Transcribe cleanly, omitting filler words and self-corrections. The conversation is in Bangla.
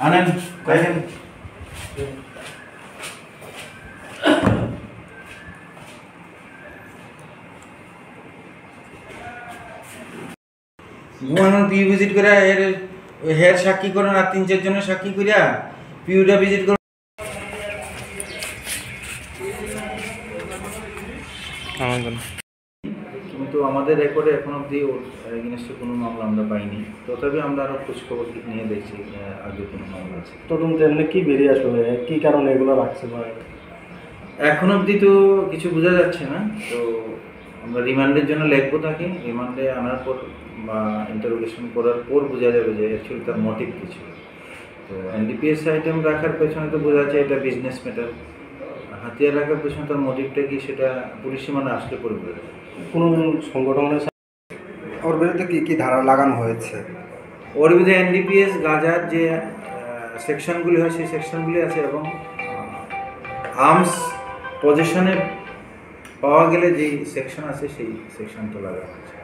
আনেন দেখেন পিউ ভিজিট করে এর হেয়ার সাক্ষী করেন আর 3-4 জনের সাক্ষী করিয়া পিউটা ভিজিট করেন। কিন্তু আমাদের রেকর্ডে এখন অবধি ওর এগেইনস্টে কোনো মামলা আমরা পাইনি, তথাপি আমরা আরও খোঁজখবর নিয়ে দেখছি আগে কোনো মামলা আছে। তদন্ত এমনি কি বেরিয়ে আসবে, কী কারণে এগুলো রাখছে বা এখন অবধি তো কিছু বোঝা যাচ্ছে না। তো আমরা রিমান্ডের জন্য লিখবো, তাকে রিমান্ডে আনার পর বা ইন্টারোগেশন করার পর বোঝা যাবে যে অ্যাকচুয়ালি তার মোটিভ কিছু। তো এনডিপিএস আইটেম রাখার পেছনে তো বোঝা যাচ্ছে এটা বিজনেস ম্যাটার, হাতিয়ার রাখার পেছনে তার মোটিভটা কি সেটা পুলিশি মানে আসলে করে বোঝা যাবে। কোনো সংগঠনের ওর বিরুদ্ধে কী কী ধারা লাগানো হয়েছে? ওর বিরুদ্ধে এনডিপিএস গাজার যে সেকশনগুলি হয় সেই সেকশনগুলি আছে এবং আর্মস পজিশনে পাওয়া গেলে যেই সেকশন আছে সেই সেকশনটা লাগানো হয়েছে।